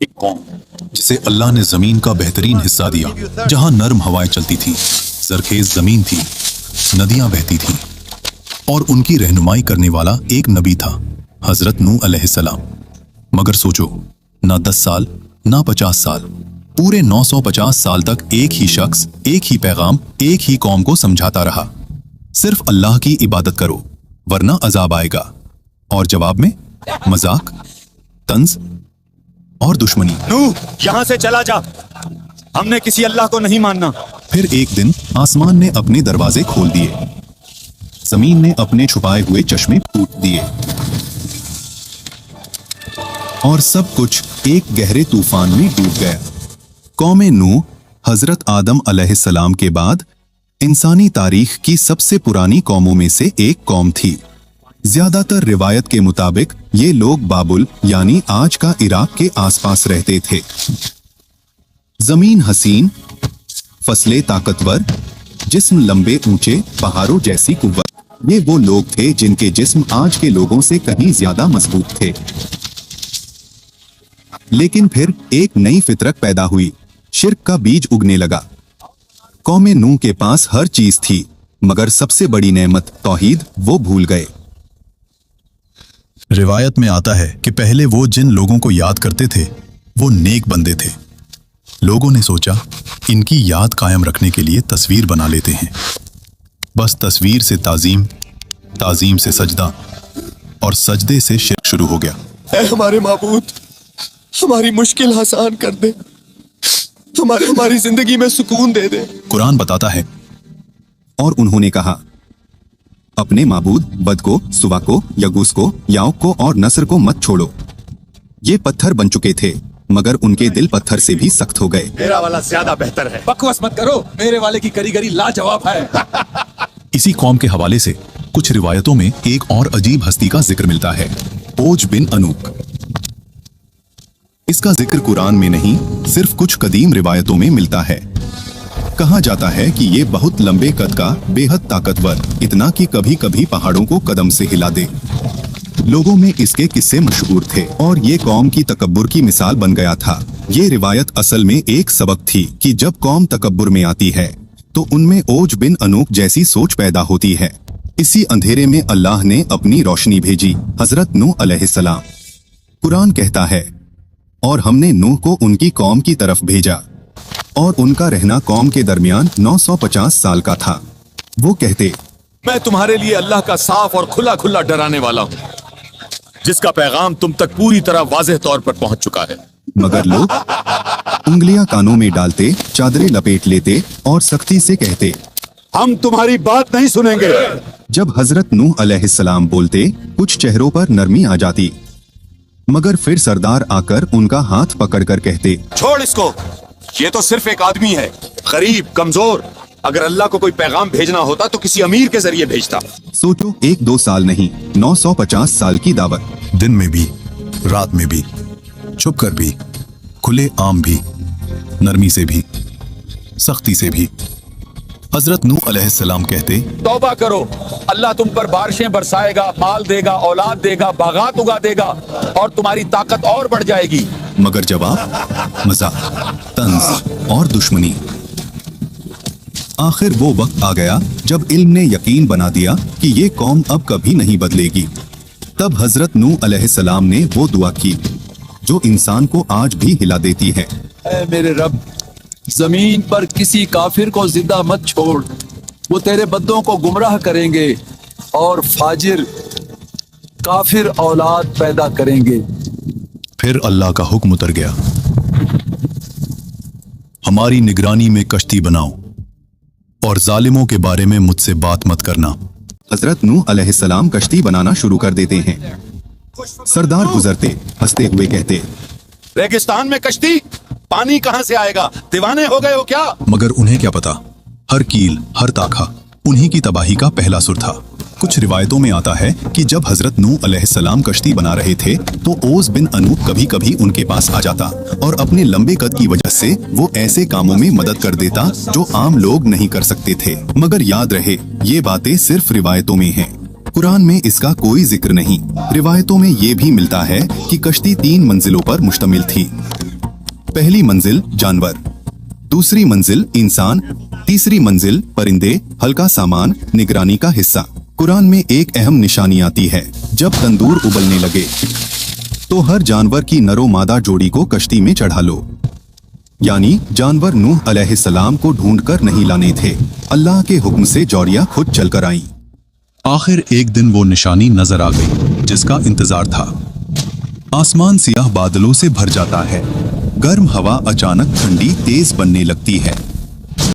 एक कौम जिसे अल्लाह ने जमीन का बेहतरीन हिस्सा दिया, जहां नर्म हवाएं चलती थीं, जरखेज जमीन थी, नदियां बहती थीं, और उनकी रहनुमाई करने वाला एक नबी था, हजरत नूह अलैहिस्सलाम। मगर सोचो, ना 10 साल ना 50 साल, पूरे 950 साल तक एक ही शख्स, एक ही पैगाम, एक ही कौम को समझाता रहा, सिर्फ अल्लाह की इबादत करो वरना अजाब आएगा। और जवाब में मजाक, तंज और दुश्मनी। नूह, यहाँ से चला जा, हमने किसी अल्लाह को नहीं मानना। फिर एक दिन आसमान ने अपने दरवाजे खोल दिए, जमीन ने अपने छुपाए हुए चश्मे फूट दिए, और सब कुछ एक गहरे तूफान में डूब गया। कौमे नूह हजरत आदम अलैहिस्सलाम के बाद इंसानी तारीख की सबसे पुरानी कौमों में से एक कौम थी। ज्यादातर रिवायत के मुताबिक ये लोग बाबुल यानी आज का इराक के आसपास रहते थे। जमीन हसीन, फसलें ताकतवर, जिस्म लंबे ऊंचे पहाड़ों जैसी कुव्वत। ये वो लोग थे जिनके जिस्म आज के लोगों से कहीं ज्यादा मजबूत थे। लेकिन फिर एक नई फितरत पैदा हुई, शिर्क का बीज उगने लगा। कौमे नूह के पास हर चीज थी, मगर सबसे बड़ी नेमत तौहीद वो भूल गए। रिवायत में आता है कि पहले वो जिन लोगों को याद करते थे वो नेक बंदे थे। लोगों ने सोचा इनकी याद कायम रखने के लिए तस्वीर बना लेते हैं। बस तस्वीर से ताजीम, ताजीम से सजदा, और सजदे से शिर्क शुरू हो गया। ऐ हमारे माबूद, हमारी मुश्किल आसान कर दे, हमारी जिंदगी में सुकून दे दे। कुरान बताता है, और उन्होंने कहा, अपने माबूद बद को, सुवा को, यगूस को, याऊक को और नसर को मत छोड़ो। ये पत्थर बन चुके थे, मगर उनके दिल पत्थर से भी सख्त हो गए। मेरा वाला ज्यादा बेहतर है। बकवास मत करो, मेरे वाले की कारीगरी लाजवाब है। इसी कौम के हवाले से कुछ रिवायतों में एक और अजीब हस्ती का जिक्र मिलता है, ओज बिन अनूक। इसका जिक्र कुरान में नहीं, सिर्फ कुछ कदीम रिवायतों में मिलता है। कहा जाता है कि ये बहुत लंबे कद का, बेहद ताकतवर, इतना कि कभी कभी पहाड़ों को कदम से हिला दे। लोगों में इसके किस्से मशहूर थे और ये कौम की तकब्बुर की मिसाल बन गया था। ये रिवायत असल में एक सबक थी कि जब कौम तकब्बुर में आती है तो उनमें ओज बिन अनूक जैसी सोच पैदा होती है। इसी अंधेरे में अल्लाह ने अपनी रोशनी भेजी, हजरत नूह अलैहिस्सलाम। कुरान कहता है, और हमने नूह को उनकी कौम की तरफ भेजा, और उनका रहना कौम के दरमियान 950 साल का था। वो कहते, मैं तुम्हारे लिए अल्लाह का साफ और खुला खुला डराने वाला हूँ, जिसका पैगाम तुम तक पूरी तरह वाज़ेह तौर पर पहुंच चुका है। मगर लोग उंगलियां कानों में डालते, चादरें लपेट लेते और सख्ती से कहते, हम तुम्हारी बात नहीं सुनेंगे। जब हजरत नूह अलैहिस्सलाम बोलते, कुछ चेहरों पर नरमी आ जाती, मगर फिर सरदार आकर उनका हाथ पकड़कर कहते, छोड़ इसको, ये तो सिर्फ एक आदमी है, गरीब, कमजोर। अगर अल्लाह को कोई पैगाम भेजना होता तो किसी अमीर के जरिए भेजता। सोचो, 1-2 साल नहीं, 950 साल की दावत। दिन में भी, रात में भी, छुप कर भी, खुले आम भी, नरमी से भी, सख्ती से भी। हजरत नूह अलैहिस्सलाम कहते, तौबा करो, अल्लाह तुम पर बारिशें बरसाएगा, माल देगा, औलाद देगा, बागात उगा देगा, और तुम्हारी ताकत और बढ़ जाएगी। मगर जवाब मजाक, तंज और दुश्मनी। आखिर वो वक्त आ गया जब इल्म ने यकीन बना दिया कि ये कौम अब कभी नहीं बदलेगी। तब हजरत नूह अलैहिस्सलाम ने वो दुआ की जो इंसान को आज भी हिला देती है। ऐ मेरे रब, जमीन पर किसी काफिर को जिंदा मत छोड़, वो तेरे बंदों को गुमराह करेंगे और फाजिर काफिर औलाद पैदा करेंगे। फिर अल्लाह का हुक्म उतर गया, हमारी निगरानी में कश्ती बनाओ और जालिमों के बारे में मुझसे बात मत करना। हजरत नूह अलैहिस्सलाम कश्ती बनाना शुरू कर देते हैं। सरदार गुजरते, हंसते हुए कहते, रेगिस्तान में कश्ती, पानी कहाँ से आएगा? दीवाने हो गए हो क्या? मगर उन्हें क्या पता, हर कील, हर ताखा उन्हीं की तबाही का पहला सुर था। कुछ रिवायतों में आता है कि जब हजरत नूह अलैहिस्सलाम कश्ती बना रहे थे तो ओज बिन अनूक कभी कभी उनके पास आ जाता और अपने लंबे कद की वजह से वो ऐसे कामों में मदद कर देता जो आम लोग नहीं कर सकते थे। मगर याद रहे, ये बातें सिर्फ रिवायतों में हैं। कुरान में इसका कोई जिक्र नहीं। रिवायतों में ये भी मिलता है कि कश्ती 3 मंजिलों पर मुश्तमिल थी। पहली मंजिल जानवर, दूसरी मंजिल इंसान, तीसरी मंजिल परिंदे, हल्का सामान, निगरानी का हिस्सा। कुरान में एक अहम निशानी आती है, जब तंदूर उबलने लगे तो हर जानवर की नरो मादा जोड़ी को कश्ती में चढ़ा लो। यानी जानवर नूह अलैहिस्सलाम को ढूंढकर नहीं लाने थे, अल्लाह के हुक्म से जौरिया खुद चलकर आईं। आखिर एक दिन वो निशानी नजर आ गई जिसका इंतजार था। आसमान सियाह बादलों से भर जाता है, गर्म हवा अचानक ठंडी तेज बनने लगती है।